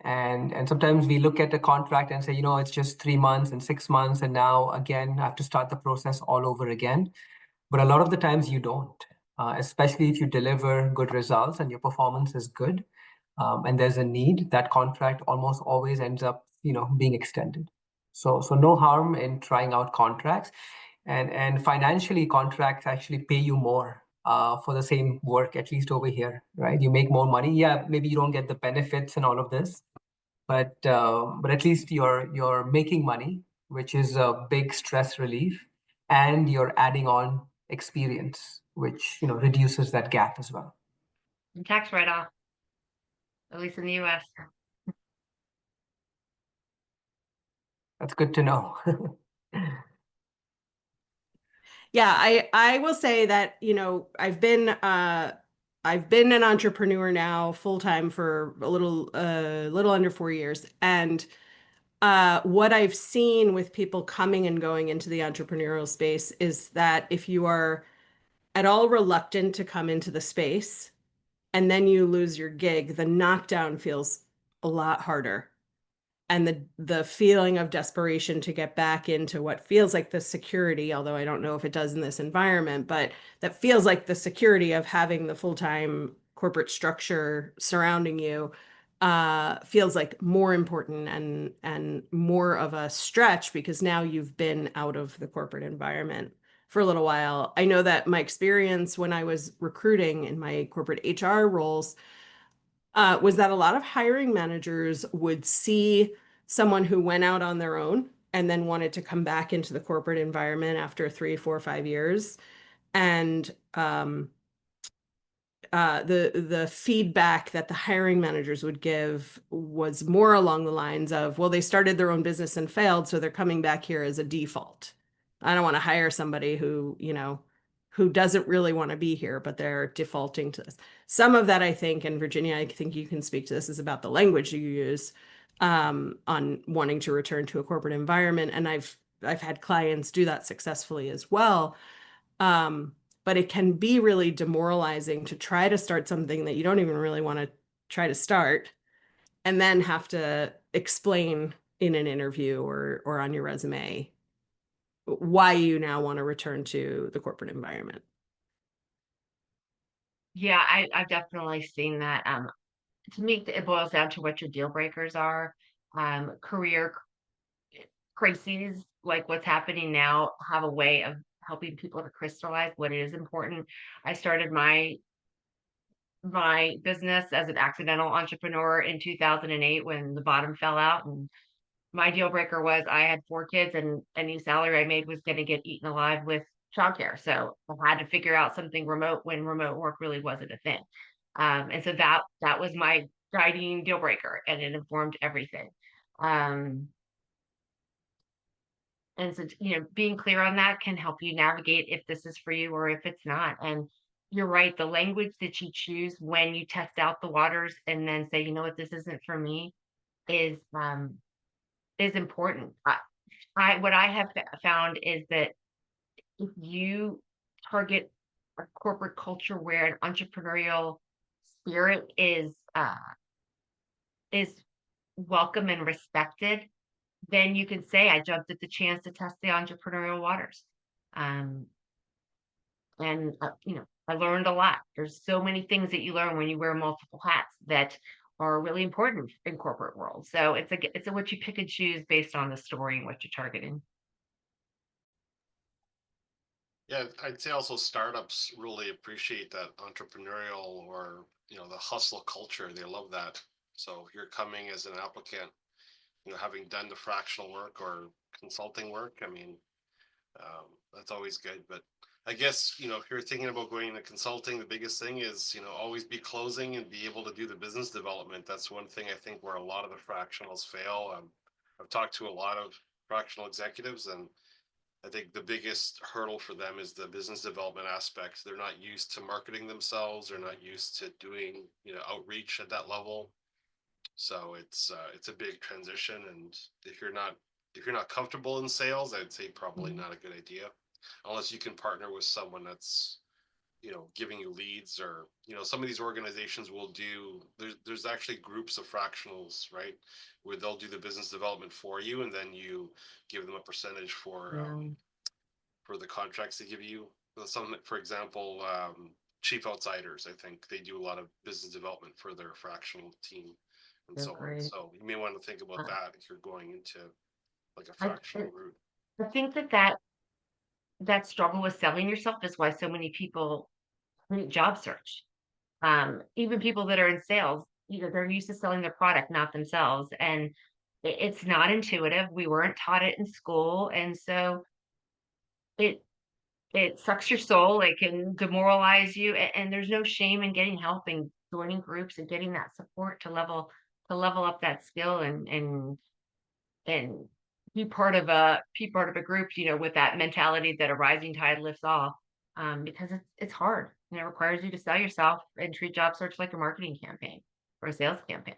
Speaker 4: And sometimes we look at a contract and say, it's just 3 months and 6 months, and now again I have to start the process all over again. But a lot of the times you don't, especially if you deliver good results and your performance is good, and there's a need, that contract almost always ends up, being extended. So no harm in trying out contracts, and financially contracts actually pay you more for the same work, at least over here, right? You make more money. Yeah, maybe you don't get the benefits and all of this, but at least you're making money, which is a big stress relief, and you're adding on experience, which reduces that gap as well.
Speaker 2: And tax write-off, at least in the US.
Speaker 4: That's good to know.
Speaker 3: Yeah, I will say that, I've been an entrepreneur now full time for a little under 4 years. And what I've seen with people coming and going into the entrepreneurial space is that if you are at all reluctant to come into the space and then you lose your gig, the knockdown feels a lot harder. And the feeling of desperation to get back into what feels like the security, although I don't know if it does in this environment, but that feels like the security of having the full-time corporate structure surrounding you, feels like more important and more of a stretch because now you've been out of the corporate environment for a little while. I know that my experience when I was recruiting in my corporate HR roles was that a lot of hiring managers would see someone who went out on their own and then wanted to come back into the corporate environment after 3, 4, 5 years. And the feedback that the hiring managers would give was more along the lines of, well, they started their own business and failed, so they're coming back here as a default. I don't want to hire somebody who, who doesn't really want to be here, but they're defaulting to this. Some of that, I think, and Virginia, I think you can speak to this, is about the language you use on wanting to return to a corporate environment. And I've had clients do that successfully as well. But it can be really demoralizing to try to start something that you don't even really want to try to start, and then have to explain in an interview or on your resume why you now want to return to the corporate environment.
Speaker 2: Yeah, I've definitely seen that. To me, it boils down to what your deal breakers are. Career crises, like what's happening now, have a way of helping people to crystallize what is important. I started my business as an accidental entrepreneur in 2008 when the bottom fell out, and my deal breaker was I had 4 kids and any salary I made was going to get eaten alive with childcare. So I had to figure out something remote when remote work really wasn't a thing. And so that was my guiding deal breaker, and it informed everything. And so, being clear on that can help you navigate if this is for you or if it's not. And you're right, the language that you choose when you test out the waters and then say, you know what, this isn't for me, is important. What I have found is that if you target a corporate culture where an entrepreneurial spirit is welcome and respected, then you can say, I jumped at the chance to test the entrepreneurial waters. And I learned a lot. There's so many things that you learn when you wear multiple hats that are really important in corporate world. So it's a what you pick and choose based on the story and what you're targeting.
Speaker 1: Yeah, I'd say also startups really appreciate that entrepreneurial or, the hustle culture. They love that. So you're coming as an applicant, having done the fractional work or consulting work. I mean, that's always good. But I guess, if you're thinking about going into consulting, the biggest thing is, always be closing and be able to do the business development. That's one thing I think where a lot of the fractionals fail. I've talked to a lot of fractional executives, and I think the biggest hurdle for them is the business development aspect. They're not used to marketing themselves. They're not used to doing, outreach at that level. So it's a big transition. And if you're not comfortable in sales, I'd say probably not a good idea, unless you can partner with someone that's giving you leads, or, some of these organizations will do, there's actually groups of fractionals, right? Where they'll do the business development for you, and then you give them a percentage for the contracts they give you. Some, for example, Chief Outsiders, I think they do a lot of business development for their fractional team and
Speaker 2: They're
Speaker 1: so on.
Speaker 2: great.
Speaker 1: So you may want to think about that if you're going into like a
Speaker 2: I-
Speaker 1: fractional route.
Speaker 2: I think that struggle with selling yourself is why so many people hate job search. Even people that are in sales, they're used to selling their product, not themselves. And it's not intuitive. We weren't taught it in school. And so it sucks your soul. It can demoralize you. And there's no shame in getting help and joining groups and getting that support to level up that skill and be part of a group, with that mentality that a rising tide lifts all. Because it's hard. And it requires you to sell yourself and treat job search like a marketing campaign or a sales campaign.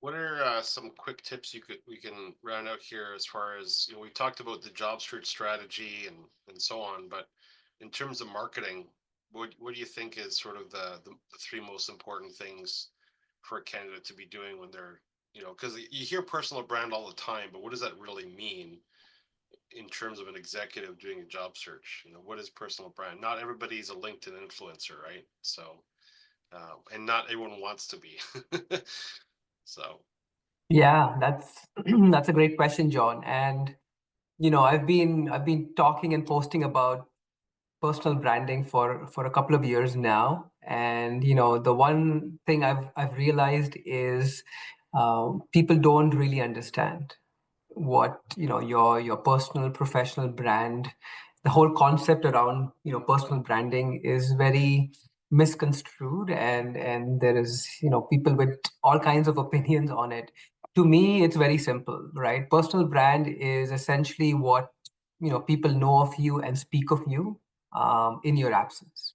Speaker 1: What are some quick tips we can round out here, as far as, we talked about the job search strategy and so on, but in terms of marketing, what do you think is sort of the three most important things for a candidate to be doing when they're, because you hear personal brand all the time, but what does that really mean in terms of an executive doing a job search? What is personal brand? Not everybody's a LinkedIn influencer, right? So, and not everyone wants to be. So.
Speaker 4: Yeah, that's that's a great question, John. And I've been talking and posting about personal branding for a couple of years now. And the one thing I've realized is people don't really understand what your personal professional brand, the whole concept around personal branding is very misconstrued, and there is people with all kinds of opinions on it. To me, it's very simple, right? Personal brand is essentially what people know of you and speak of you in your absence,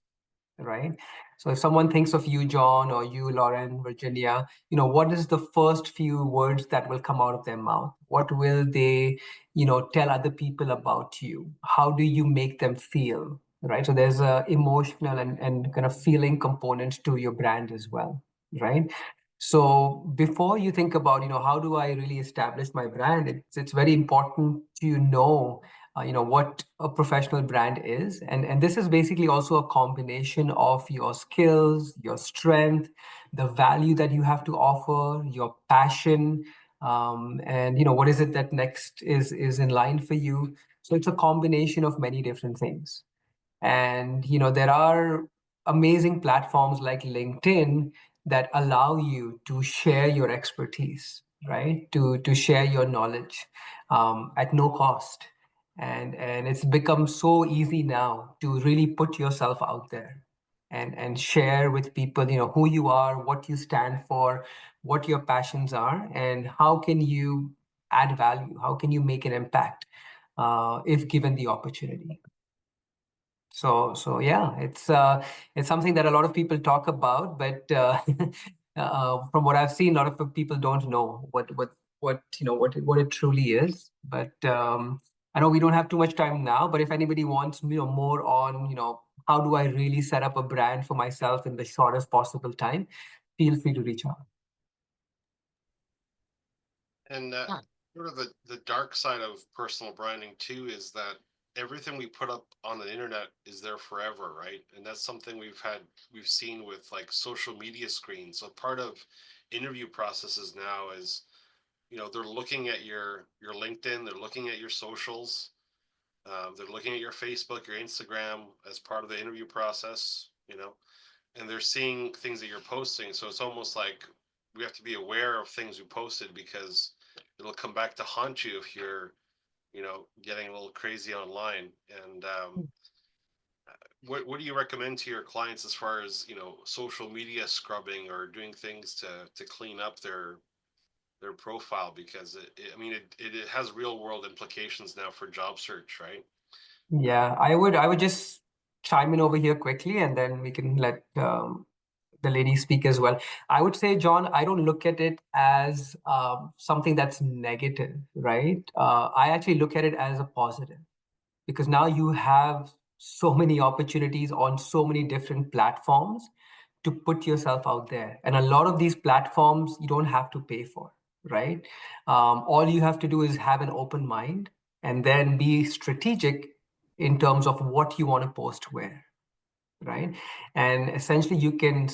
Speaker 4: right? So if someone thinks of you, John, or you, Lauren, Virginia, what is the first few words that will come out of their mouth? What will they, tell other people about you? How do you make them feel, right? So there's a emotional and kind of feeling component to your brand as well, right? So before you think about, how do I really establish my brand? It's very important to what a professional brand is. And this is basically also a combination of your skills, your strength, the value that you have to offer, your passion, and what is it that next is in line for you. So it's a combination of many different things. And there are amazing platforms like LinkedIn that allow you to share your expertise, right? To share your knowledge at no cost. And it's become so easy now to really put yourself out there and share with people, who you are, what you stand for, what your passions are, and how can you add value, how can you make an impact if given the opportunity. So yeah, it's something that a lot of people talk about, but from what I've seen, a lot of people don't know what it truly is. But I know we don't have too much time now, but if anybody wants more on how do I really set up a brand for myself in the shortest possible time, feel free to reach out.
Speaker 1: And
Speaker 2: Yeah.
Speaker 1: sort of the dark side of personal branding too is that everything we put up on the internet is there forever, right? And that's something we've seen with like social media screens. So part of interview processes now is, they're looking at your LinkedIn, they're looking at your socials, they're looking at your Facebook, your Instagram as part of the interview process, and they're seeing things that you're posting. So it's almost like we have to be aware of things we posted, because it'll come back to haunt you if you're, getting a little crazy online. And what do you recommend to your clients as far as, social media scrubbing or doing things to clean up their profile? Because it has real world implications now for job search, right?
Speaker 4: Yeah, I would just chime in over here quickly, and then we can let the lady speak as well. I would say, John, I don't look at it as something that's negative, right? I actually look at it as a positive, because now you have so many opportunities on so many different platforms to put yourself out there. And a lot of these platforms you don't have to pay for, right? All you have to do is have an open mind and then be strategic in terms of what you want to post where, right? And essentially you can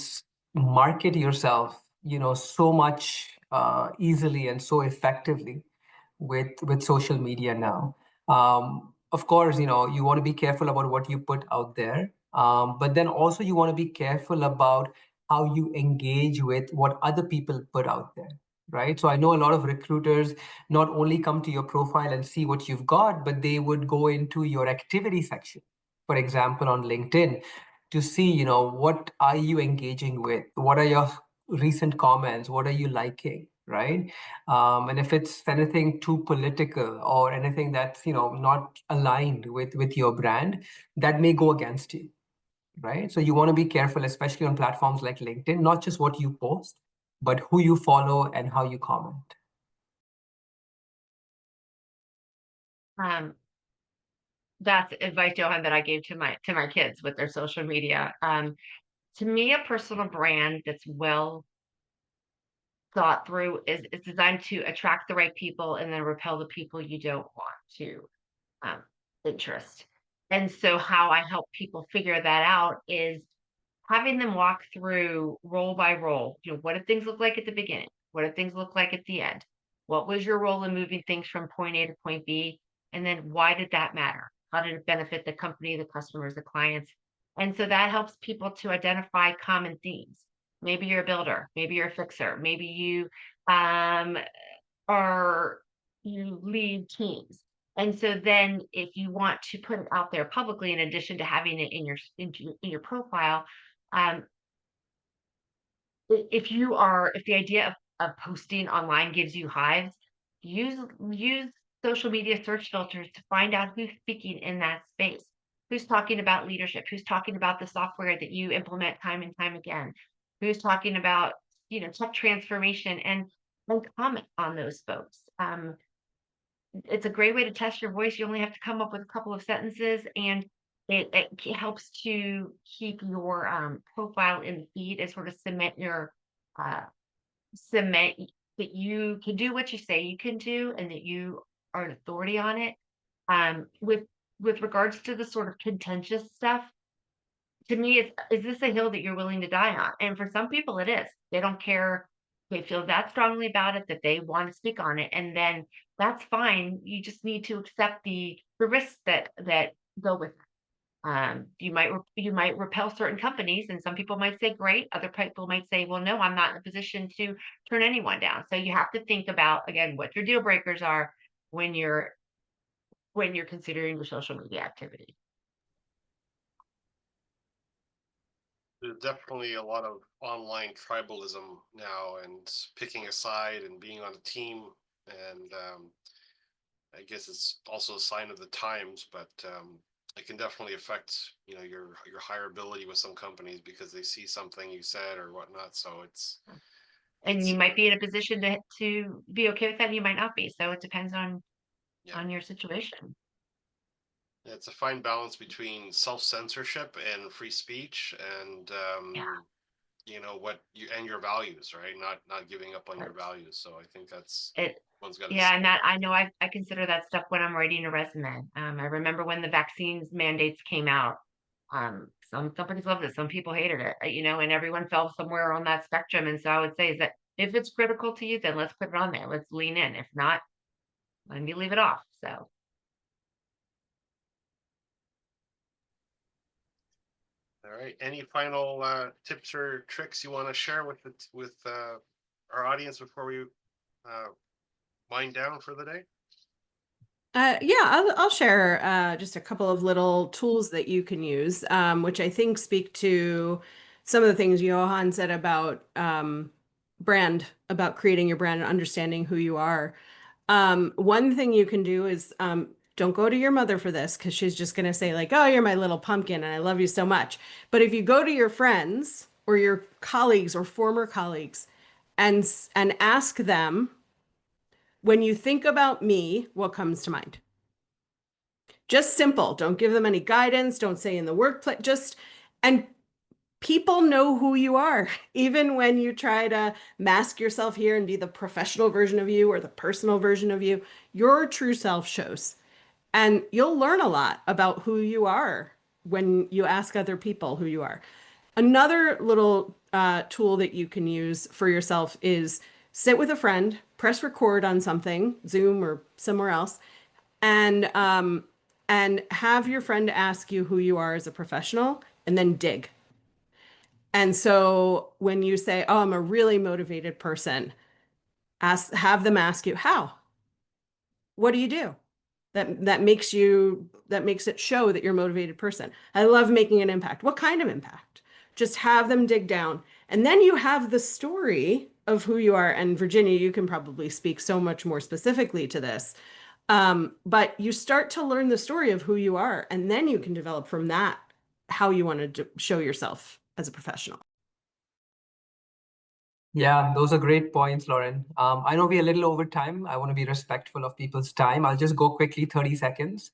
Speaker 4: market yourself, so much easily and so effectively with social media now. Of course, you want to be careful about what you put out there, but then also you want to be careful about how you engage with what other people put out there, right? So I know a lot of recruiters not only come to your profile and see what you've got, but they would go into your activity section, for example, on LinkedIn, to see, what are you engaging with? What are your recent comments? What are you liking, right? And if it's anything too political or anything that's, not aligned with your brand, that may go against you, right? So you want to be careful, especially on platforms like LinkedIn, not just what you post, but who you follow and how you comment.
Speaker 2: That's advice, Johan, that I gave to my kids with their social media. To me, a personal brand that's well thought through is designed to attract the right people and then repel the people you don't want to interest. And so how I help people figure that out is having them walk through role by role. What did things look like at the beginning? What did things look like at the end? What was your role in moving things from point A to point B? And then why did that matter? How did it benefit the company, the customers, the clients? And so that helps people to identify common themes. Maybe you're a builder, maybe you're a fixer, maybe you are you lead teams. And so then if you want to put it out there publicly, in addition to having it in your profile, if the idea of posting online gives you hives, use social media search filters to find out who's speaking in that space, who's talking about leadership, who's talking about the software that you implement time and time again, who's talking about tech transformation, and comment on those folks. It's a great way to test your voice. You only have to come up with a couple of sentences, and it helps to keep your profile in the feed and sort of cement that you can do what you say you can do and that you are an authority on it. With regards to the sort of contentious stuff, to me, is this a hill that you're willing to die on? And for some people it is. They don't care. They feel that strongly about it that they want to speak on it, and then that's fine. You just need to accept the risks that go with it. You might repel certain companies, and some people might say great, other people might say, well, no, I'm not in a position to turn anyone down. So you have to think about, again, what your deal breakers are when you're considering your social media activity.
Speaker 1: There's definitely a lot of online tribalism now, and picking a side and being on a team. And I guess it's also a sign of the times, but it can definitely affect, your hireability with some companies because they see something you said or whatnot. So
Speaker 2: And you might be in a position to be okay with that, and you might not be. So it depends on your situation.
Speaker 1: It's a fine balance between self-censorship and free speech, and and your values, right? Not giving up on your values. So I think that's one's got to.
Speaker 2: Yeah, and that I know I consider that stuff when I'm writing a resume. I remember when the vaccines mandates came out. Some companies loved it, some people hated it, and everyone fell somewhere on that spectrum. And so I would say is that if it's critical to you, then let's put it on there. Let's lean in. If not, let me leave it off. So.
Speaker 1: All right. Any final tips or tricks you want to share with our audience before we wind down for the day?
Speaker 3: Yeah, I'll share just a couple of little tools that you can use, which I think speak to some of the things Yauhan said about brand, about creating your brand and understanding who you are. One thing you can do is don't go to your mother for this, because she's just going to say like, oh, you're my little pumpkin and I love you so much. But if you go to your friends or your colleagues or former colleagues and ask them, when you think about me, what comes to mind? Just simple. Don't give them any guidance. Don't say in the workplace. And people know who you are, even when you try to mask yourself here and be the professional version of you or the personal version of you. Your true self shows. And you'll learn a lot about who you are when you ask other people who you are. Another little tool that you can use for yourself is sit with a friend, press record on something, Zoom or somewhere else, and have your friend ask you who you are as a professional, and then dig. And so when you say, "Oh, I'm a really motivated person," have them ask you, "How? What do you do?" That makes it show that you're a motivated person. I love making an impact. What kind of impact? Just have them dig down. And then you have the story of who you are. And Virginia, you can probably speak so much more specifically to this. But you start to learn the story of who you are, and then you can develop from that how you want to show yourself as a professional.
Speaker 4: Yeah, those are great points, Lauren. I know we're a little over time. I want to be respectful of people's time. I'll just go quickly, 30 seconds.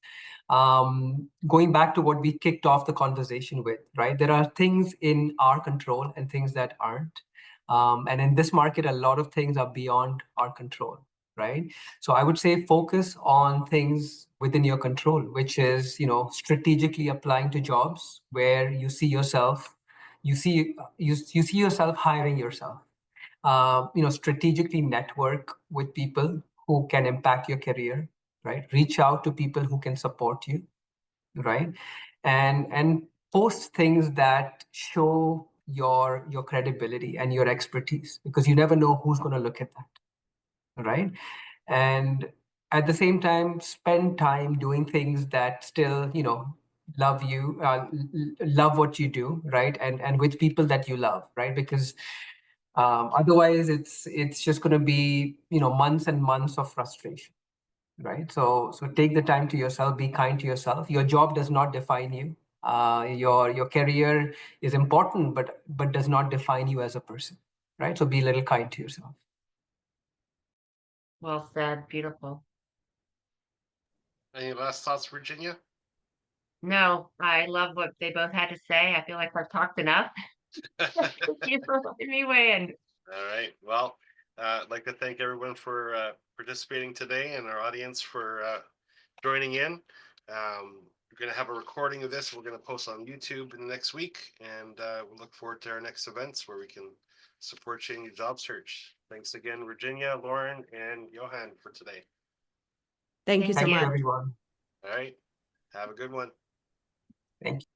Speaker 4: Going back to what we kicked off the conversation with, right? There are things in our control and things that aren't. And in this market, a lot of things are beyond our control, right? So I would say focus on things within your control, which is, strategically applying to jobs where you see yourself, you see yourself hiring yourself. Strategically network with people who can impact your career, right? Reach out to people who can support you, right? And post things that show your credibility and your expertise, because you never know who's going to look at that, right? And at the same time, spend time doing things that still, love you, love what you do, right? And with people that you love, right? Because otherwise, it's just going to be months and months of frustration, right? So take the time to yourself, be kind to yourself. Your job does not define you. Your career is important, but does not define you as a person, right? So be a little kind to yourself.
Speaker 2: Well said. Beautiful.
Speaker 1: Any last thoughts, Virginia?
Speaker 2: No, I love what they both had to say. I feel like I've talked enough. Thank you for letting me weigh in.
Speaker 1: All right. Well, I'd like to thank everyone for participating today and our audience for joining in. We're going to have a recording of this. We're going to post on YouTube in the next week, and we'll look forward to our next events where we can support you in your job search. Thanks again, Virginia, Lauren, and Yauhan for today.
Speaker 3: Thank you so
Speaker 2: Thank you.
Speaker 3: much.
Speaker 4: Everyone.
Speaker 1: All right. Have a good one.
Speaker 4: Thank you.